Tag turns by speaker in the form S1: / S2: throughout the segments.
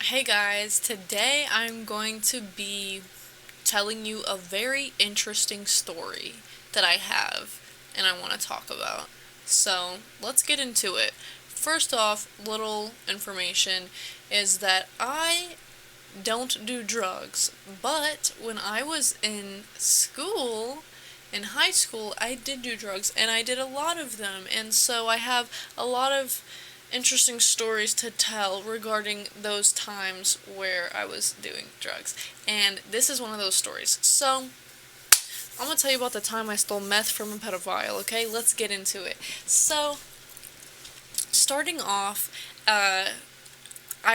S1: Hey guys, today I'm going to be telling you a very interesting story that I have and I want to talk about. So, let's get into it. First off, little information is that I don't do drugs, but when I was in school, in high school, I did do drugs and I did a lot of them, and so I have a lot of interesting stories to tell regarding those times where I was doing drugs. And this is one of those stories. So, I'm gonna tell you about the time I stole meth from a pedophile, okay? Let's get into it. So, starting off, I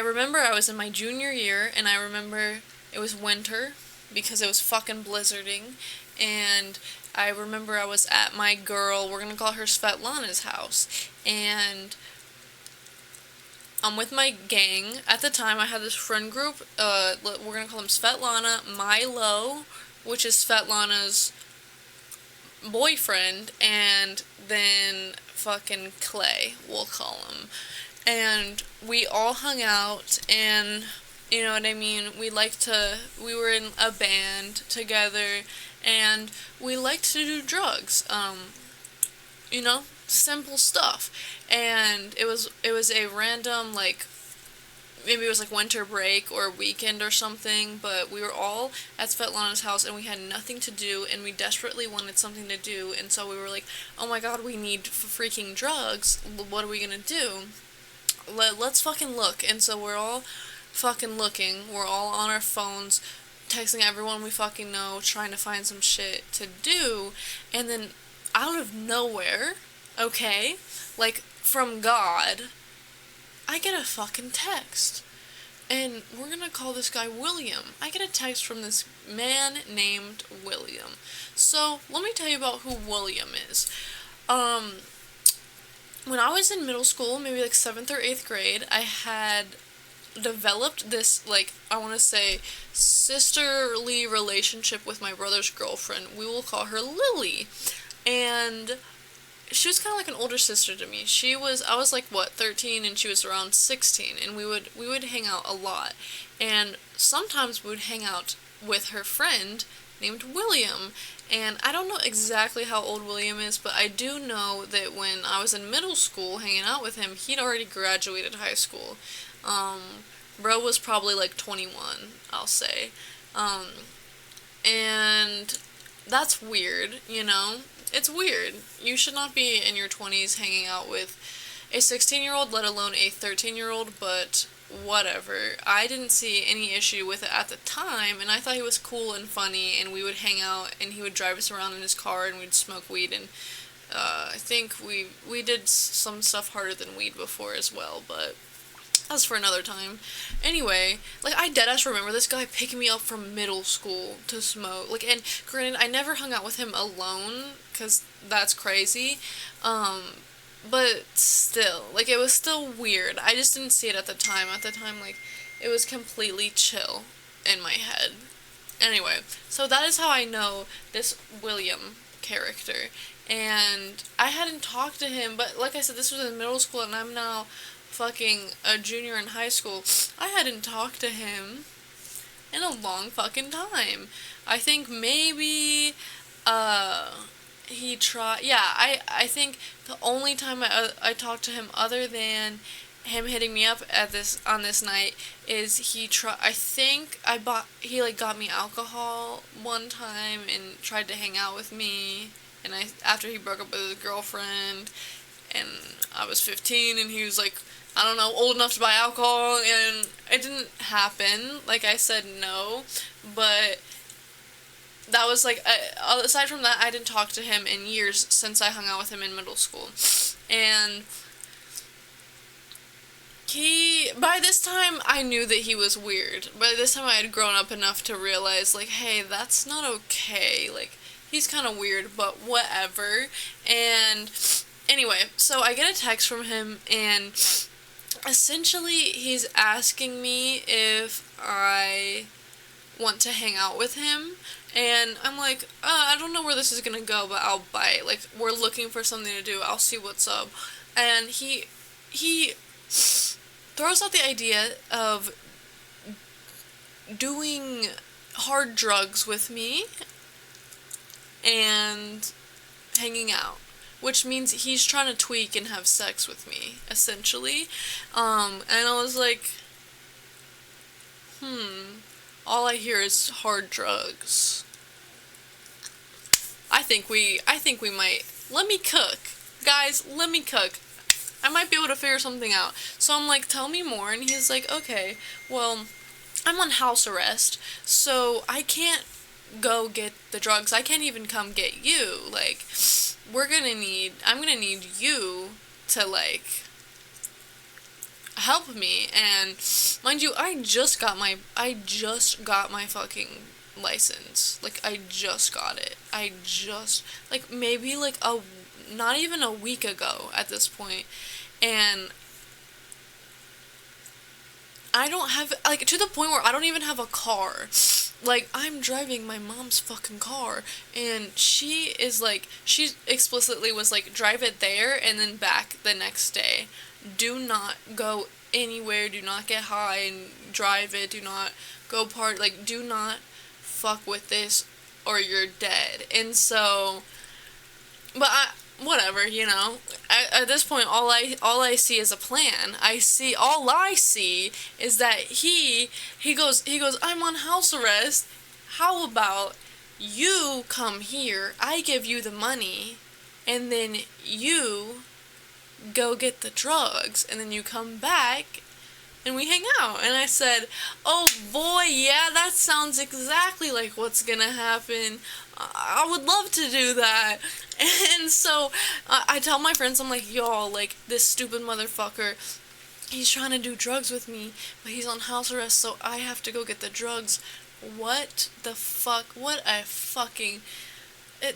S1: remember I was in my junior year, and I remember it was winter because it was fucking blizzarding, and I remember I was at my girl, we're gonna call her Svetlana's house, and I'm with my gang. At the time, I had this friend group. We're gonna call them Svetlana, Milo, which is Svetlana's boyfriend, and then fucking Clay, we'll call him. And we all hung out, and you know what I mean? We were in a band together, and we liked to do drugs. You know, simple stuff. And it was a random, like, maybe it was like winter break or a weekend or something, but we were all at Svetlana's house and we had nothing to do and we desperately wanted something to do, and so we were like, oh my god, we need freaking drugs. What are we gonna do? Let's fucking look. And so we're all fucking looking. We're all on our phones, texting everyone we fucking know, trying to find some shit to do, and then out of nowhere, okay, like from God, I get a fucking text. And we're gonna call this guy William. I get a text from this man named William. So, let me tell you about who William is. When I was in middle school, maybe like 7th or 8th grade, I had developed this, like, I want to say, sisterly relationship with my brother's girlfriend. We will call her Lily. And she was kind of like an older sister to me. I was like, what, 13, and she was around 16, and we would hang out a lot. And sometimes we would hang out with her friend named William. And I don't know exactly how old William is, but I do know that when I was in middle school hanging out with him, he'd already graduated high school. Bro was probably like 21, I'll say. And that's weird, you know? It's weird. You should not be in your 20s hanging out with a 16-year-old, let alone a 13-year-old, but whatever. I didn't see any issue with it at the time, and I thought he was cool and funny, and we would hang out, and he would drive us around in his car, and we'd smoke weed, and I think we did some stuff harder than weed before as well, but that's for another time. Anyway, like, I deadass remember this guy picking me up from middle school to smoke. Like, and granted, I never hung out with him alone, because that's crazy. But still, like, it was still weird. I just didn't see it at the time. At the time, like, it was completely chill in my head. Anyway, so that is how I know this William character. And I hadn't talked to him, but like I said, this was in middle school, and I'm now fucking a junior in high school. I hadn't talked to him in a long fucking time. I think maybe, he tried, yeah, I think the only time I talked to him other than him hitting me up on this night is I think he like got me alcohol one time and tried to hang out with me, and after he broke up with his girlfriend, and I was 15 and he was like, I don't know, old enough to buy alcohol, and it didn't happen. Like, I said no, but that was like, aside from that, I didn't talk to him in years since I hung out with him in middle school. And by this time, I knew that he was weird. By this time, I had grown up enough to realize, like, hey, that's not okay. Like, he's kind of weird, but whatever. And anyway, so I get a text from him, and essentially he's asking me if I want to hang out with him, and I'm like, I don't know where this is gonna go, but I'll bite. Like, we're looking for something to do, I'll see what's up. And he throws out the idea of doing hard drugs with me and hanging out, which means he's trying to tweak and have sex with me, essentially. And I was like, all I hear is hard drugs. I think we might, let me cook. Guys, let me cook. I might be able to figure something out. So I'm like, tell me more, and he's like, okay, well, I'm on house arrest, so I can't go get the drugs. I can't even come get you. Like, I'm gonna need you to, like, help me. And mind you, I just got my fucking license. Like, I just got it. Like, maybe, like, not even a week ago at this point. And I don't have, like, to the point where I don't even have a car. Like, I'm driving my mom's fucking car, and she explicitly was like, drive it there and then back the next day. Do not go anywhere, do not get high and drive it, do not go like, do not fuck with this or you're dead. And so, but whatever, you know. At this point, all I see is a plan. All I see is that he goes, I'm on house arrest. How about you come here? I give you the money, and then you go get the drugs, and then you come back, and we hang out. And I said, oh boy, yeah, that sounds exactly like what's gonna happen. I would love to do that. And so I tell my friends, I'm like, y'all, like, this stupid motherfucker, he's trying to do drugs with me, but he's on house arrest, so I have to go get the drugs. What the fuck? What a fucking...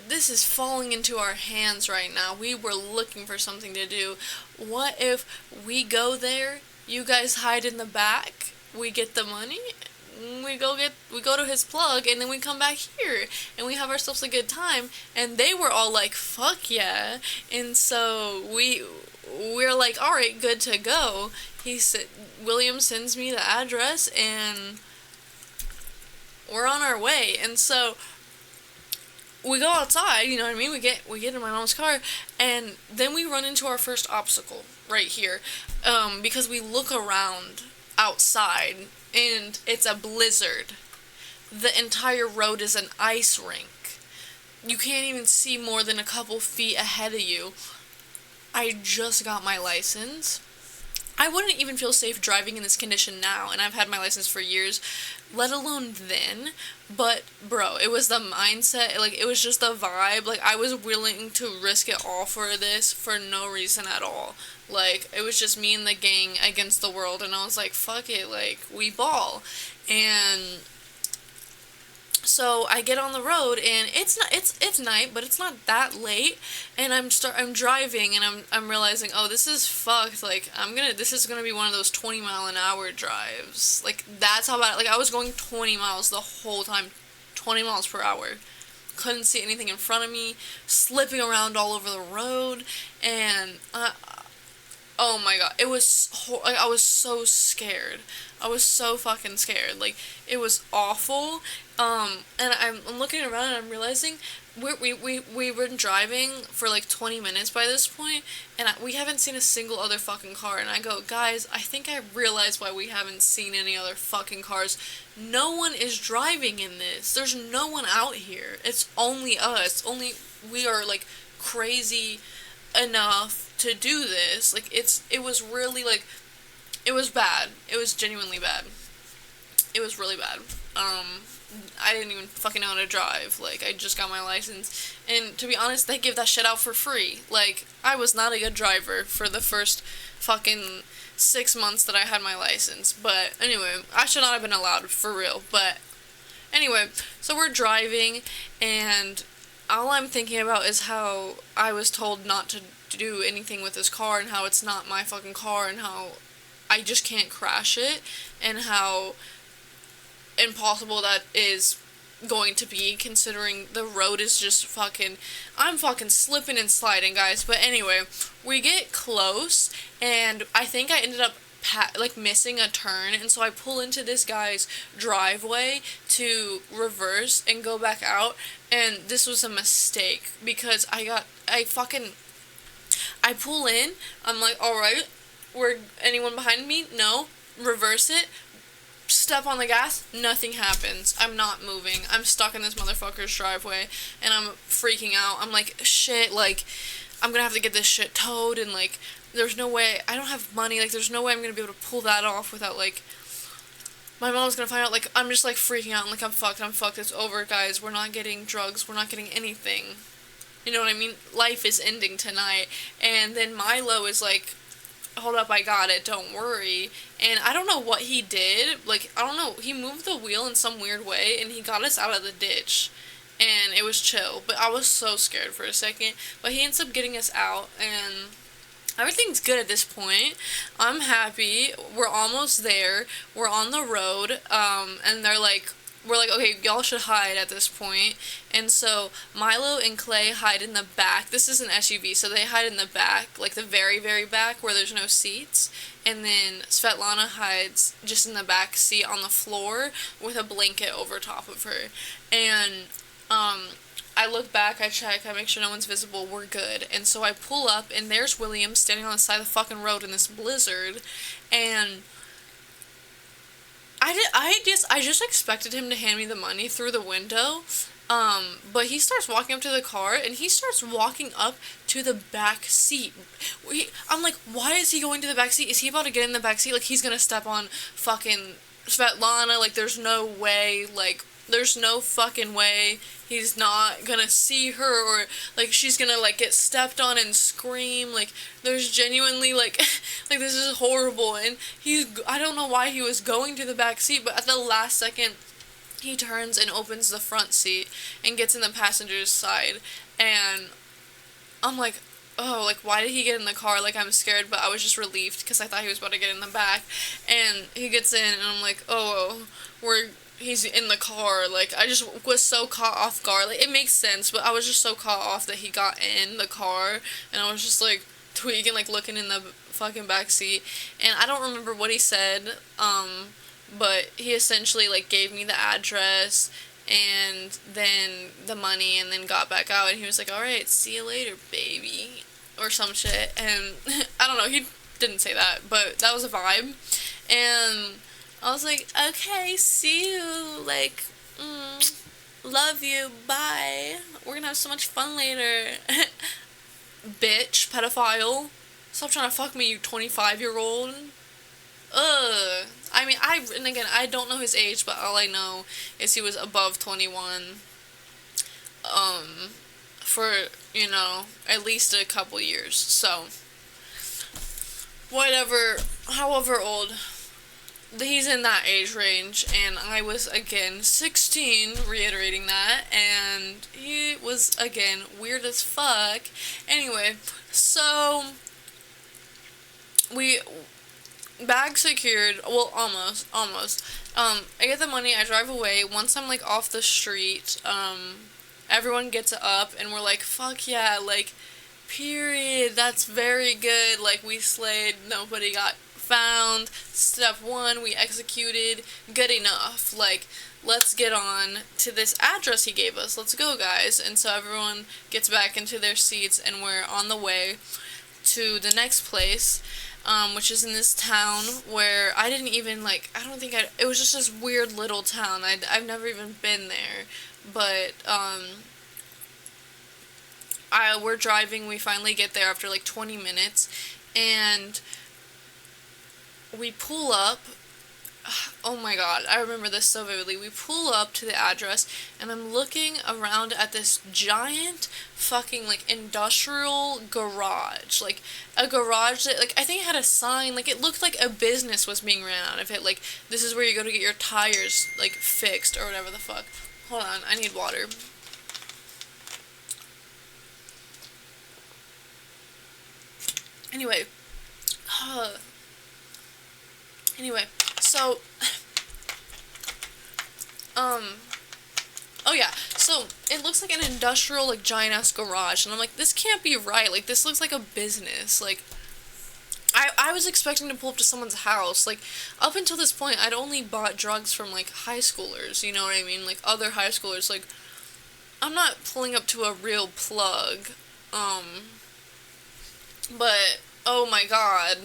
S1: this is falling into our hands right now. We were looking for something to do. What if we go there, you guys hide in the back, we get the money, we go to his plug, and then we come back here and we have ourselves a good time. And they were all like, fuck yeah. And so we're like, all right, good to go. William sends me the address and we're on our way. And so we go outside, you know what I mean? We get in my mom's car, and then we run into our first obstacle right here, because we look around outside, and it's a blizzard. The entire road is an ice rink. You can't even see more than a couple feet ahead of you. I just got my license. I wouldn't even feel safe driving in this condition now, and I've had my license for years, let alone then. But, bro, it was the mindset, like, it was just the vibe. Like, I was willing to risk it all for this for no reason at all. Like, it was just me and the gang against the world, and I was like, fuck it, like, we ball. And so I get on the road, and it's night, but it's not that late, and I'm driving, and I'm realizing, oh, this is fucked. Like, this is gonna be one of those 20-mile-an-hour drives. Like, that's how bad. Like, I was going 20 miles the whole time, 20 miles per hour. Couldn't see anything in front of me, slipping around all over the road, and oh my god, it was like, I was so scared. I was so fucking scared. Like, it was awful. And I'm looking around and I'm realizing we've been driving for like 20 minutes by this point, and we haven't seen a single other fucking car. And I go, guys, I think I realize why we haven't seen any other fucking cars. No one is driving in this. There's no one out here. It's only us. Only we are, like, crazy enough to do this. Like, it was really, like, it was bad. It was genuinely bad. It was really bad. I didn't even fucking know how to drive. Like, I just got my license, and to be honest, they give that shit out for free. Like, I was not a good driver for the first fucking 6 months that I had my license. But anyway, I should not have been allowed, for real. But anyway, so we're driving, and all I'm thinking about is how I was told not to do anything with this car, and how it's not my fucking car, and how I just can't crash it, and how impossible that is going to be, considering the road is just I'm fucking slipping and sliding, guys. But anyway, we get close, and I think I ended up like missing a turn, and so I pull into this guy's driveway to reverse and go back out, and this was a mistake because I pull in, I'm like, alright, anyone behind me? No. Reverse it, step on the gas, nothing happens. I'm not moving. I'm stuck in this motherfucker's driveway, and I'm freaking out. I'm like, shit, like, I'm gonna have to get this shit towed, and, like, there's no way, I don't have money, like, there's no way I'm gonna be able to pull that off without, like, my mom's gonna find out, like, I'm just, like, freaking out, and, like, I'm fucked, it's over, guys, we're not getting drugs, we're not getting anything. You know what I mean? Life is ending tonight. And then Milo is like, hold up, I got it, don't worry. And I don't know what he did. Like, I don't know. He moved the wheel in some weird way, and he got us out of the ditch. And it was chill. But I was so scared for a second. But he ends up getting us out, and everything's good at this point. I'm happy. We're almost there. We're on the road. And we're like, okay, y'all should hide at this point. And so Milo and Clay hide in the back. This is an SUV, so they hide in the back, like the very, very back where there's no seats. And then Svetlana hides just in the back seat on the floor with a blanket over top of her. And I look back, I check, I make sure no one's visible, we're good. And so I pull up, and there's William standing on the side of the fucking road in this blizzard. And I just expected him to hand me the money through the window, but he starts walking up to the car, and he starts walking up to the back seat. I'm like, why is he going to the back seat? Is he about to get in the back seat? Like, he's gonna step on fucking Svetlana? Like, there's no way, like, there's no fucking way he's not gonna see her, or, like, she's gonna, like, get stepped on and scream. Like, there's genuinely, like, like, this is horrible. And I don't know why he was going to the back seat, but at the last second, he turns and opens the front seat and gets in the passenger's side. And I'm like, oh, like, why did he get in the car? Like, I'm scared, but I was just relieved because I thought he was about to get in the back. And he gets in, and I'm like, oh, he's in the car. Like, I just was so caught off guard. Like, it makes sense, but I was just so caught off that he got in the car, and I was just, like, tweaking, like, looking in the fucking backseat. And I don't remember what he said, but he essentially, like, gave me the address and then the money, and then got back out, and he was like, alright, see you later, baby, or some shit. And I don't know, he didn't say that, but that was a vibe. And I was like, okay, see you, like, love you, bye, we're gonna have so much fun later. Bitch, pedophile, stop trying to fuck me, you 25-year-old. Ugh. I mean, and again, I don't know his age, but all I know is he was above 21, for, you know, at least a couple years. So, however old, he's in that age range, and I was, again, 16, reiterating that, and he was, again, weird as fuck. Anyway, so, bag secured, well, almost, I get the money, I drive away. Once I'm, like, off the street, everyone gets up, and we're like, fuck yeah, like, period, that's very good, like, we slayed, nobody got found, step one, we executed, good enough, like, let's get on to this address he gave us, let's go, guys. And so everyone gets back into their seats, and we're on the way to the next place, which is in this town where I didn't even, like, it was just this weird little town. I've never even been there, but, we're driving, we finally get there after, like, 20 minutes, and we pull up. Oh my god, I remember this so vividly. We pull up to the address, and I'm looking around at this giant fucking, like, industrial garage. Like, a garage that, like, I think it had a sign, like, it looked like a business was being ran out of it. Like, this is where you go to get your tires, like, fixed, or whatever the fuck. Hold on, I need water. Anyway. So, oh yeah, so, it looks like an industrial, like, giant-ass garage, and I'm like, this can't be right, like, this looks like a business, like, I I was expecting to pull up to someone's house. Like, up until this point, I'd only bought drugs from, like, high schoolers, you know what I mean? Like, other high schoolers. Like, I'm not pulling up to a real plug. But, oh my god.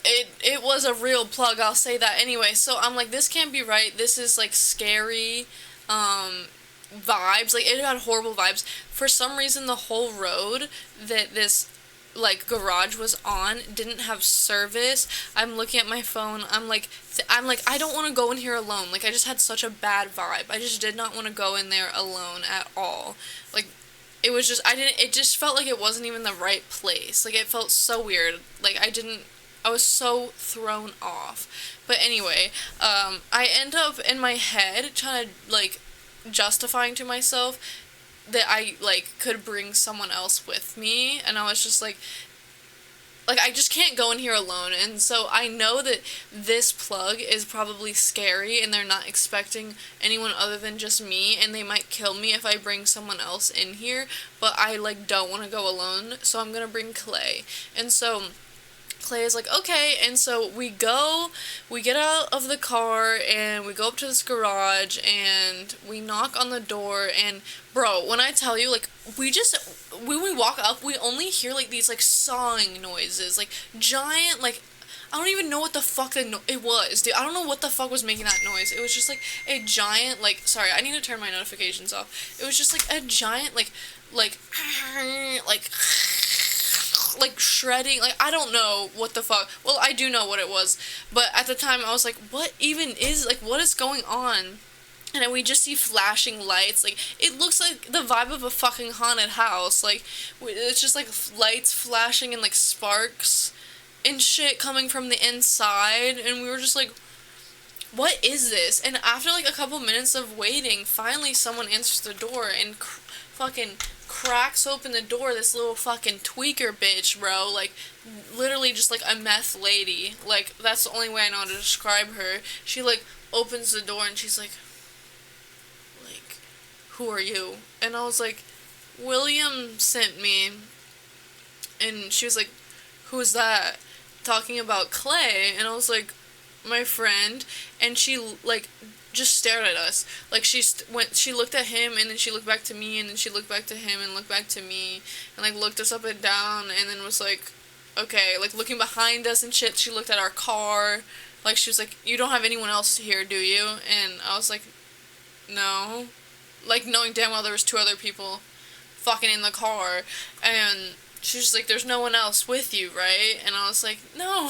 S1: It was a real plug, I'll say that anyway. So I'm like, this can't be right. This is, like, scary, vibes. Like, it had horrible vibes. For some reason, the whole road that this, like, garage was on didn't have service. I'm looking at my phone. I'm like, I don't want to go in here alone. Like, I just had such a bad vibe. I just did not want to go in there alone at all. Like, it was just, it just felt like it wasn't even the right place. Like, it felt so weird. Like, I was so thrown off. But anyway, I end up in my head trying to, like, justifying to myself that I, like, could bring someone else with me, and I was just like, I just can't go in here alone. And so I know that this plug is probably scary and they're not expecting anyone other than just me, and they might kill me if I bring someone else in here, but I, like, don't want to go alone, so I'm gonna bring Clay. And so Clay is like, okay, and so we get out of the car, and we go up to this garage, and we knock on the door, and, bro, when I tell you, like, when we walk up, we only hear, like, these, like, sawing noises, like, giant, like, I don't even know what the fuck it was, dude. I don't know what the fuck was making that noise. It was just, like, a giant, like, sorry, I need to turn my notifications off. It was just, like, a giant, like, like shredding, like, I don't know what the fuck. Well, I do know what it was, but at the time I was like, what even is, like, what is going on? And then we just see flashing lights. Like, it looks like the vibe of a fucking haunted house. Like, it's just, like, lights flashing and, like, sparks and shit coming from the inside. And we were just like, what is this? And after, like, a couple minutes of waiting, finally someone answers the door and fucking cracks open the door. This little fucking tweaker bitch, bro. Like, literally just, like, a meth lady. Like, that's the only way I know how to describe her. She, like, opens the door and she's like, who are you? And I was like, William sent me. And she was like, who is that? Talking about Clay. And I was like, my friend. And she, like, just stared at us. Like, she looked at him, and then she looked back to me, and then she looked back to him, and looked back to me, and, like, looked us up and down, and then was like, okay, like, looking behind us and shit. She looked at our car. Like, she was like, you don't have anyone else here, do you? And I was like, no. Like, knowing damn well there was two other people fucking in the car, and she was just like, there's no one else with you, right? And I was like, no.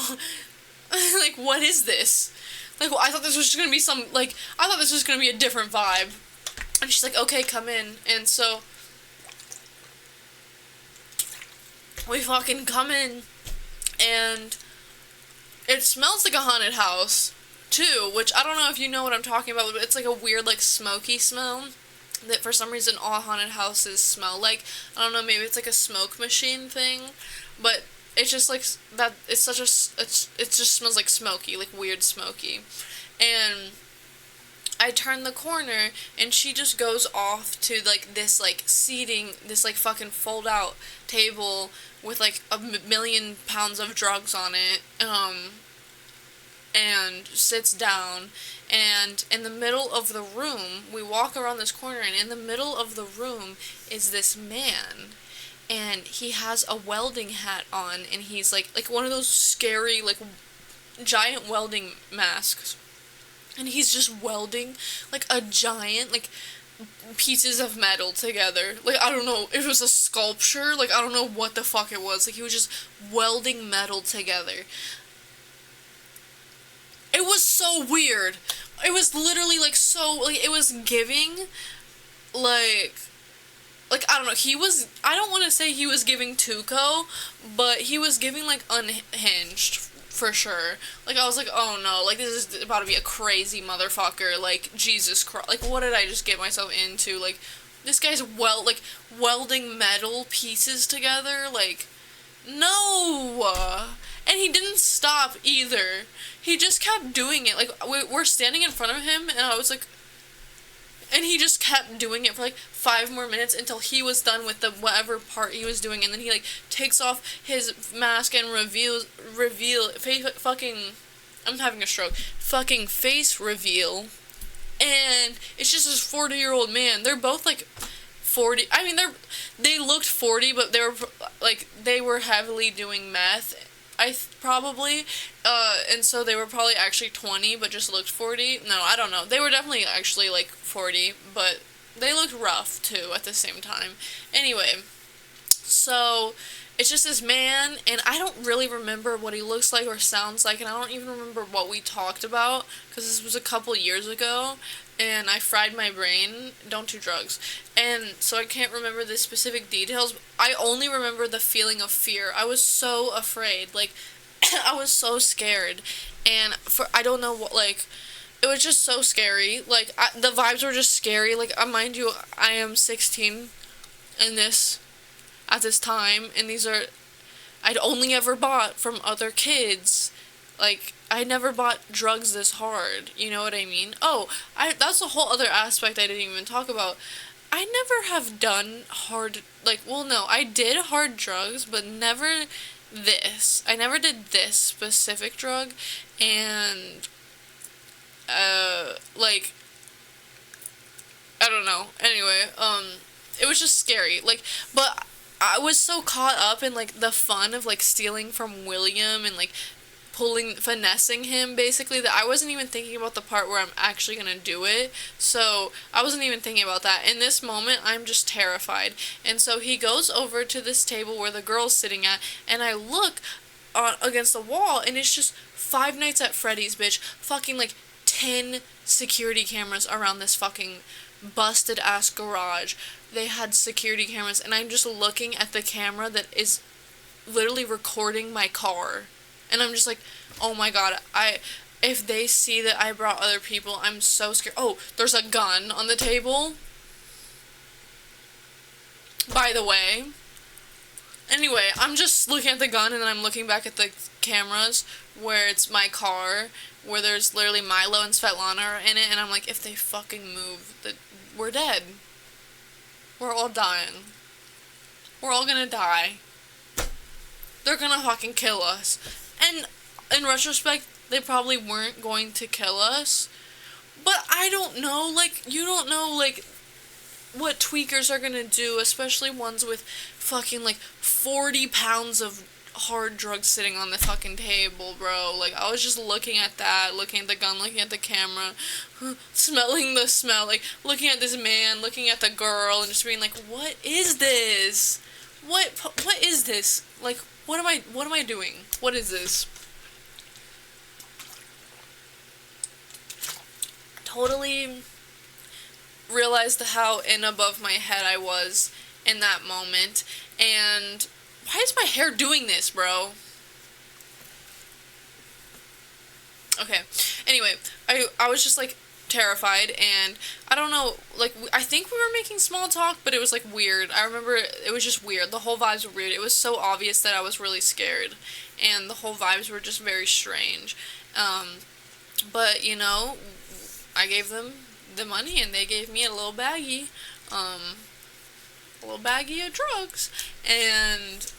S1: Like, what is this? Like, well, I thought this was just gonna be I thought this was gonna be a different vibe. And she's like, okay, come in. And so we fucking come in, and it smells like a haunted house, too, which I don't know if you know what I'm talking about, but it's like a weird, like, smoky smell that for some reason all haunted houses smell like. I don't know, maybe it's like a smoke machine thing, but it's just like that. It's it just smells like smoky, like weird smoky. And I turn the corner, and she just goes off to, like, this, like, seating, this, like, fucking fold out table with, like, a million pounds of drugs on it, and sits down, and in the middle of the room, we walk around this corner, and in the middle of the room is this man, and he has a welding hat on, and he's, like one of those scary, like, giant welding masks, and he's just welding, like, a giant, like, pieces of metal together. Like, I don't know, it was a sculpture, like, I don't know what the fuck it was, like, he was just welding metal together. It was so weird. It was literally, like, so, like, it was giving, like, I don't know, I don't want to say he was giving Tuco, but he was giving, like, unhinged, for sure. Like, I was like, oh no, like, this is about to be a crazy motherfucker, like, Jesus Christ, like, what did I just get myself into? Like, this guy's welding metal pieces together, like, no! And he didn't stop either. He just kept doing it. Like, we're standing in front of him, and I was like, And he just kept doing it for like 5 more minutes until he was done with the whatever part he was doing, and then he like takes off his mask and fucking, I'm having a stroke, fucking face reveal, and it's just this 40-year-old man. They're both like 40. I mean, they looked 40, but they were heavily doing meth. Probably, and so they were probably actually 20, but just looked 40. No, I don't know. They were definitely actually like 40, but they looked rough too at the same time. Anyway, so it's just this man, and I don't really remember what he looks like or sounds like, and I don't even remember what we talked about, because this was a couple years ago, and I fried my brain. Don't do drugs. And so I can't remember the specific details. I only remember the feeling of fear. I was so afraid. Like, I was so scared. And I don't know what, like, it was just so scary. Like, the vibes were just scary. Like, mind you, I am 16 at this time, and these are, I'd only ever bought from other kids. Like, I never bought drugs this hard, you know what I mean? Oh, that's a whole other aspect I didn't even talk about. I never have done hard, like, well, no, I did hard drugs, but never this. I never did this specific drug, and, like, I don't know. Anyway, it was just scary, like, but I was so caught up in, like, the fun of, like, stealing from William and, like, finessing him, basically, that I wasn't even thinking about the part where I'm actually gonna do it. So I wasn't even thinking about that. In this moment, I'm just terrified. And so he goes over to this table where the girl's sitting at, and I look against the wall, and it's just Five Nights at Freddy's, bitch. Fucking like 10 security cameras around this fucking busted ass garage. They had security cameras, and I'm just looking at the camera that is literally recording my car. And I'm just like, oh my god, if they see that I brought other people, I'm so scared. Oh, there's a gun on the table, by the way. Anyway, I'm just looking at the gun, and then I'm looking back at the cameras where it's my car, where there's literally Milo and Svetlana in it, and I'm like, if they fucking move, we're dead. We're all dying. We're all gonna die. They're gonna fucking kill us. And in retrospect, they probably weren't going to kill us. But I don't know, like, you don't know, like, what tweakers are gonna do, especially ones with fucking, like, 40 pounds of hard drugs sitting on the fucking table, bro. Like, I was just looking at that, looking at the gun, looking at the camera, smelling the smell, like, looking at this man, looking at the girl, and just being like, what is this? What is this? Like, what am I doing? What is this? Totally realized how in above my head I was in that moment. And why is my hair doing this, bro? Okay. Anyway, I was just like terrified, and I don't know, like, I think we were making small talk, but it was like weird. I remember it was just weird. The whole vibes were weird. It was so obvious that I was really scared, and the whole vibes were just very strange. But you know, I gave them the money, and they gave me a little baggie of drugs, and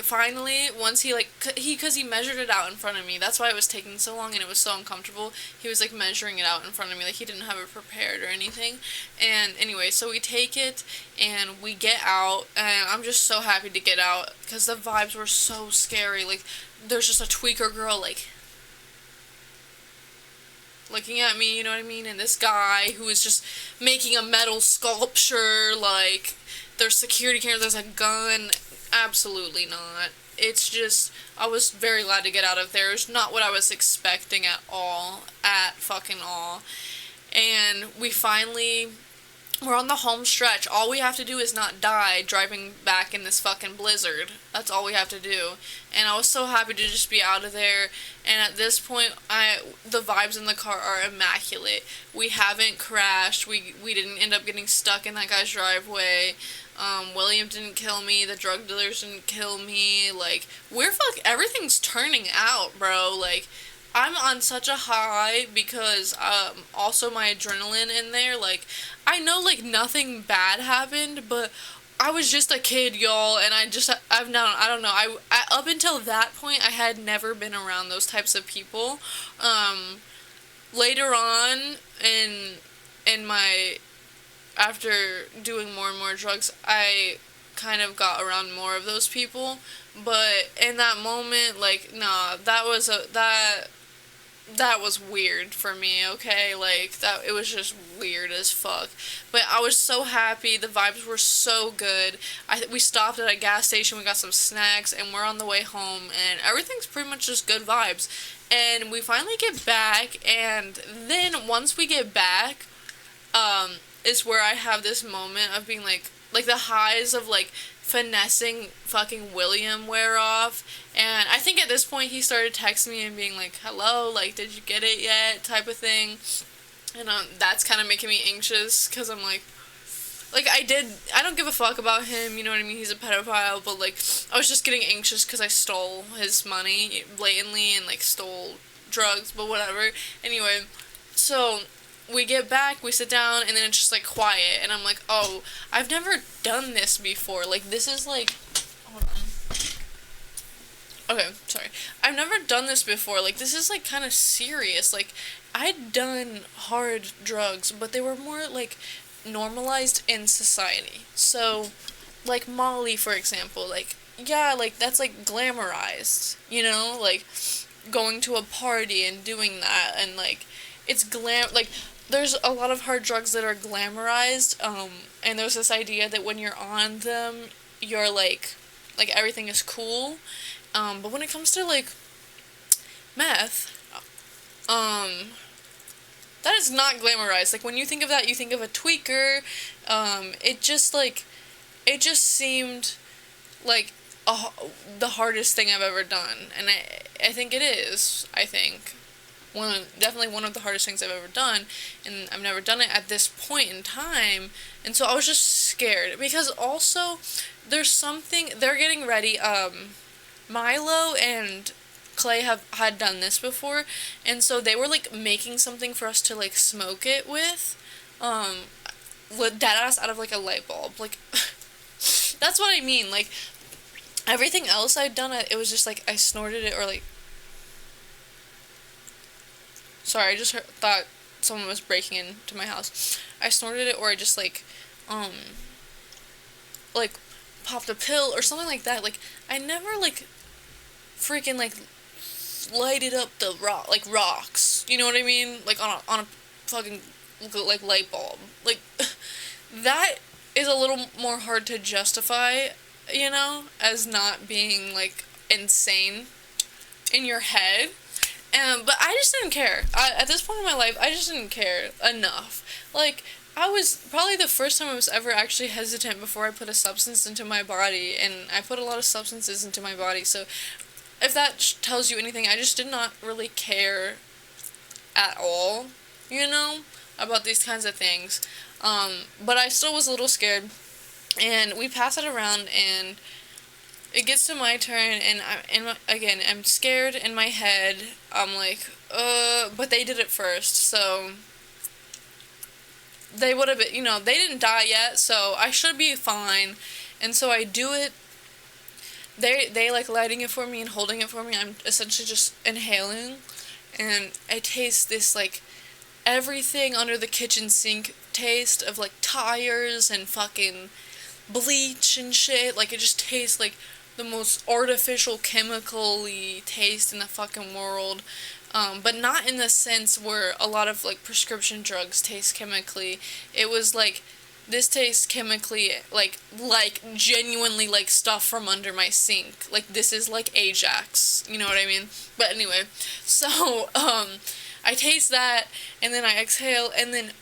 S1: finally, once because he measured it out in front of me. That's why it was taking so long, and it was so uncomfortable. He was, like, measuring it out in front of me, like, he didn't have it prepared or anything. And anyway, so we take it, and we get out, and I'm just so happy to get out, because the vibes were so scary. Like, there's just a tweaker girl, like, looking at me, you know what I mean? And this guy who is just making a metal sculpture, like, there's security cameras, there's a gun. Absolutely not. It's just, I was very glad to get out of there. It's not what I was expecting at all. At fucking all. And we're on the home stretch. All we have to do is not die driving back in this fucking blizzard. That's all we have to do. And I was so happy to just be out of there. And at this point, the vibes in the car are immaculate. We haven't crashed. We didn't end up getting stuck in that guy's driveway. William didn't kill me. The drug dealers didn't kill me. Like, everything's turning out, bro. Like, I'm on such a high because also my adrenaline in there, like I know like nothing bad happened, but I was just a kid, y'all, and I've known, I don't know, up until that point I had never been around those types of people. Um Later on in my after doing more and more drugs, I kind of got around more of those people, but in that moment, like, nah, that was weird for me, okay? Like, that, it was just weird as fuck. But I was so happy, the vibes were so good. We stopped at a gas station, we got some snacks, and we're on the way home, and everything's pretty much just good vibes. And we finally get back, and then once we get back, um, is where I have this moment of being like the highs of like finessing fucking William wear off. And I think at this point he started texting me and being like, hello, like, did you get it yet? Type of thing. And that's kind of making me anxious because I'm like, I don't give a fuck about him, you know what I mean? He's a pedophile, but like, I was just getting anxious because I stole his money blatantly and like stole drugs, but whatever. Anyway, so we get back, we sit down, and then it's just like quiet, and I'm like, oh, I've never done this before. Like, this is like, hold on. Okay, sorry. I've never done this before. Like, this is like kind of serious. Like, I'd done hard drugs, but they were more like normalized in society. So, like Molly, for example, like, yeah, like that's like glamorized, you know, like going to a party and doing that, and like it's like there's a lot of hard drugs that are glamorized, and there's this idea that when you're on them, you're like everything is cool, but when it comes to like meth, um, that is not glamorized. Like when you think of that, you think of a tweaker. It just like, it just seemed like the hardest thing I've ever done, and I think it is. I think definitely one of the hardest things I've ever done, and I've never done it at this point in time, and so I was just scared because also there's something they're getting ready. Milo and Clay had done this before, and so they were like making something for us to like smoke it with, with dead ass out of like a light bulb. Like that's what I mean. Like everything else I'd done, it was just like I snorted it or like. Sorry, I just thought someone was breaking into my house. I snorted it or I just like popped a pill or something like that. Like I never like freaking like lighted up the rocks. You know what I mean? Like on a fucking like light bulb. Like that is a little more hard to justify, you know, as not being like insane in your head. But I just didn't care. At this point in my life, I just didn't care enough. Like, I was probably the first time I was ever actually hesitant before I put a substance into my body, and I put a lot of substances into my body, so if that tells you anything, I just did not really care at all, you know, about these kinds of things. But I still was a little scared, and we pass it around, and it gets to my turn, and again, I'm scared in my head. I'm like, but they did it first, so they would have been, you know, they didn't die yet, so I should be fine. And so I do it. They like lighting it for me and holding it for me. I'm essentially just inhaling, and I taste this like everything under the kitchen sink taste of like tires and fucking bleach and shit. Like it just tastes like the most artificial chemically taste in the fucking world, but not in the sense where a lot of like prescription drugs taste chemically. It was like this tastes chemically like genuinely like stuff from under my sink. Like this is like Ajax, you know what I mean? But anyway, so I taste that and then I exhale, and then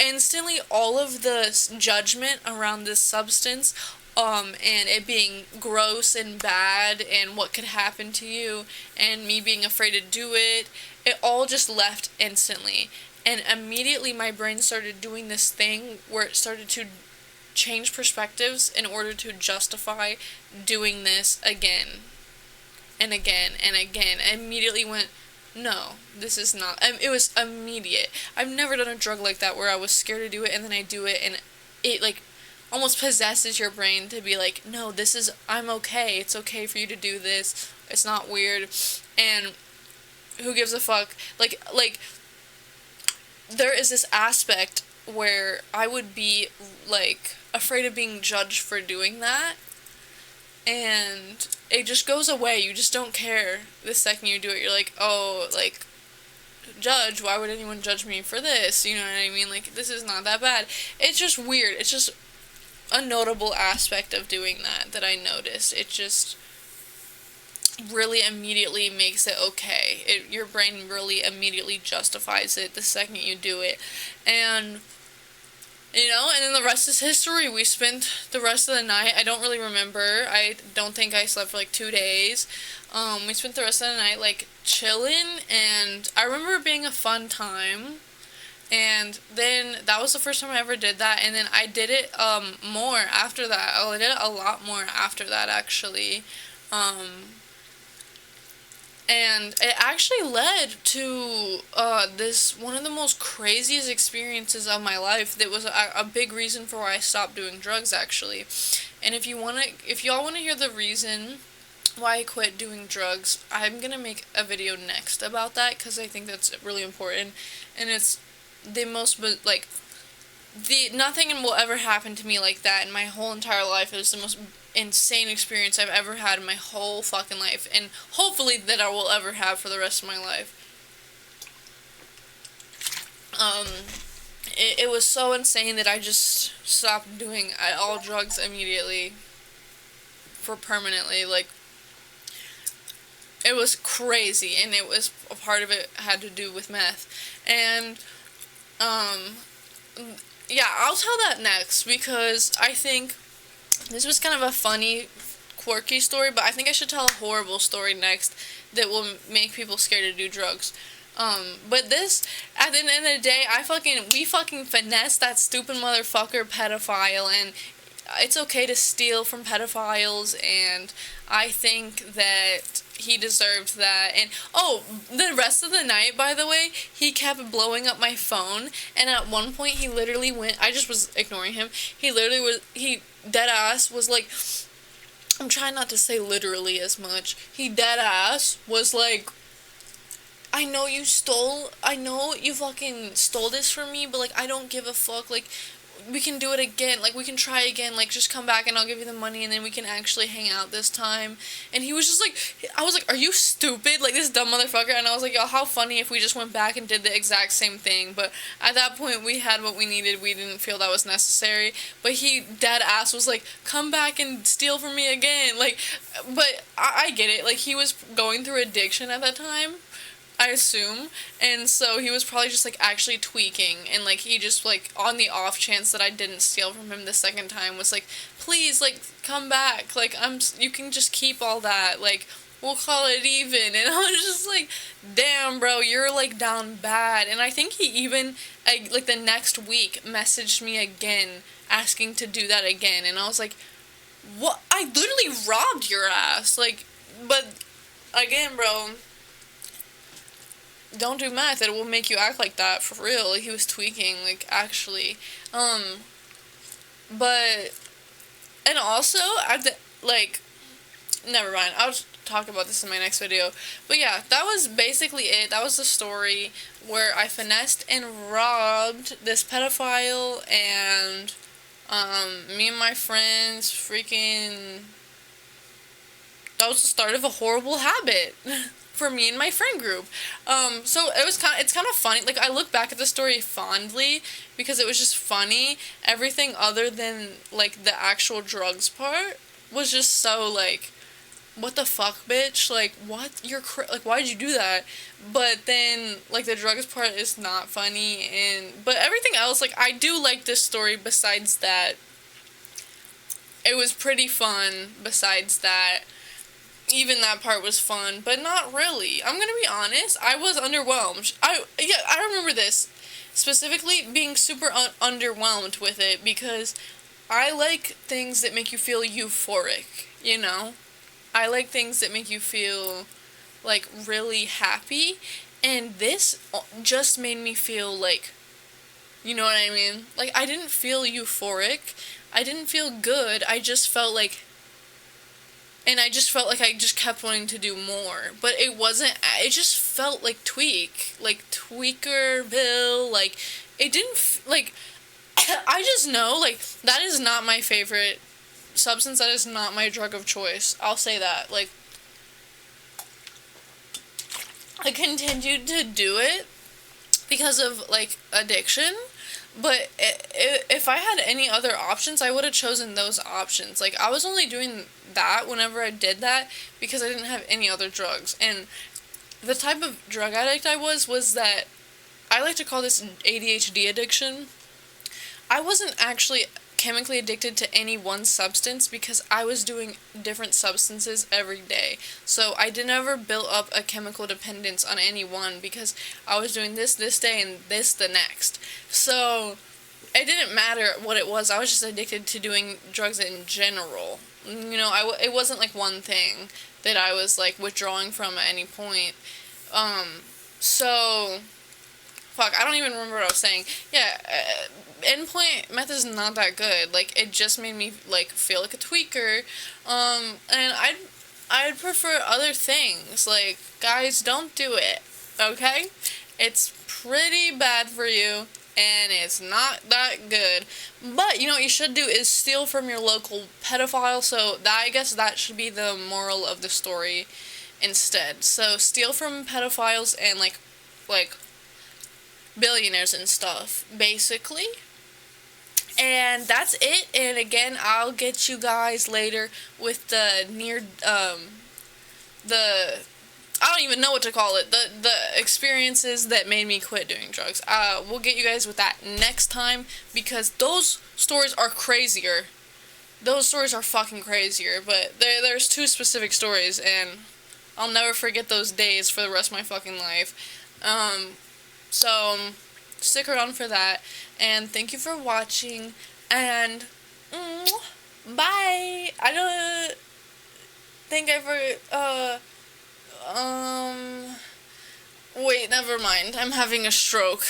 S1: instantly all of the judgment around this substance, and it being gross and bad and what could happen to you and me being afraid to do it, it all just left instantly. And immediately my brain started doing this thing where it started to change perspectives in order to justify doing this again and again and again. I immediately went, no, this is not. It was immediate. I've never done a drug like that where I was scared to do it and then I do it and it like almost possesses your brain to be like, no, this is, I'm okay. It's okay for you to do this. It's not weird. And who gives a fuck? Like there is this aspect where I would be like afraid of being judged for doing that, and it just goes away. You just don't care the second you do it. You're like, oh, like, judge, why would anyone judge me for this? You know what I mean? Like, this is not that bad. It's just weird. It's just a notable aspect of doing that I noticed. It just really immediately makes it okay. Your brain really immediately justifies it the second you do it. And and then the rest is history. We spent the rest of the night, I don't really remember, I don't think I slept for like 2 days. We spent the rest of the night like chilling, and I remember it being a fun time. And then that was the first time I ever did that, and then I did it more after that. I did it a lot more after that, actually. And it actually led to this one of the most craziest experiences of my life. That was a big reason for why I stopped doing drugs, actually. And if y'all wanna hear the reason why I quit doing drugs, I'm gonna make a video next about that because I think that's really important. And it's the most, but like, nothing will ever happen to me like that in my whole entire life. It was the most insane experience I've ever had in my whole fucking life, and hopefully that I will ever have for the rest of my life. It was so insane that I just stopped doing all drugs immediately, for permanently. Like, it was crazy, and it was, a part of it had to do with meth. And yeah, I'll tell that next, because I think this was kind of a funny, quirky story, but I think I should tell a horrible story next that will make people scared to do drugs. But this, at the end of the day, we fucking finessed that stupid motherfucker Pedophile, and it's okay to steal from pedophiles, and I think that he deserved that. And the rest of the night, by the way, he kept blowing up my phone, and at one point he literally went, I just was ignoring him, he dead ass was like, I'm trying not to say literally as much, he dead ass was like, I know you fucking stole this from me, but like, I don't give a fuck, like, we can do it again, like, we can try again, like, just come back and I'll give you the money and then we can actually hang out this time. And he was just like, I was like, are you stupid, like, this dumb motherfucker? And I was like, yo, how funny if we just went back and did the exact same thing. But at that point, we had what we needed. We didn't feel that was necessary. But he dead ass was like, come back and steal from me again, like. But I get it, like, he was going through addiction at that time, I assume, and so he was probably just, like, actually tweaking, and, like, he just, like, on the off chance that I didn't steal from him the second time, was like, please, like, come back, like, you can just keep all that, like, we'll call it even. And I was just like, damn, bro, you're, like, down bad. And I think he even, like, the next week messaged me again, asking to do that again, and I was like, what? I literally robbed your ass, like. But again, bro, don't do meth. It will make you act like that, for real. Like, he was tweaking, like, actually. But, and also, never mind. I'll talk about this in my next video. But yeah, that was basically it. That was the story where I finessed and robbed this pedophile, and, me and my friends that was the start of a horrible habit. For me and my friend group. So it's kind of funny. Like, I look back at the story fondly because it was just funny. Everything other than, like, the actual drugs part was just so, like, what the fuck, bitch? Like, what? Like, why'd you do that? But then, like, the drugs part is not funny, but everything else, like, I do like this story besides that. It was pretty fun besides that. Even that part was fun, but not really. I'm gonna be honest, I was underwhelmed. I remember this, specifically being super underwhelmed with it, because I like things that make you feel euphoric, I like things that make you feel, like, really happy, And this just made me feel like, you know what I mean? Like, I didn't feel euphoric. I didn't feel good. I just felt like, and I just felt like I just kept wanting to do more. But it just felt like Tweakerville. Like, it didn't, like, I just know, like, that is not my favorite substance. That is not my drug of choice. I'll say that. Like, I continued to do it because of, like, addiction. But if I had any other options, I would have chosen those options. Like, I was only doing that whenever I did that because I didn't have any other drugs. And the type of drug addict I was that I like to call this ADHD addiction. I wasn't actually chemically addicted to any one substance because I was doing different substances every day. So I didn't ever build up a chemical dependence on any one because I was doing this day and this the next. So it didn't matter what it was. I was just addicted to doing drugs in general. You know, it wasn't like one thing that I was like withdrawing from at any point. So fuck, I don't even remember what I was saying. Yeah, endpoint meth is not that good. Like, it just made me, like, feel like a tweaker. And I'd prefer other things. Like, guys, don't do it, okay? It's pretty bad for you, and it's not that good. But, you know what you should do is steal from your local pedophile, so that, I guess that should be the moral of the story instead. So, steal from pedophiles and, like, billionaires and stuff, basically. And that's it. And again, I'll get you guys later with the I don't even know what to call it. The experiences that made me quit doing drugs. We'll get you guys with that next time because those stories are crazier. Those stories are fucking crazier. But there's two specific stories, and I'll never forget those days for the rest of my fucking life. So, stick around for that, and thank you for watching, and, bye! I don't think I wait, never mind, I'm having a stroke.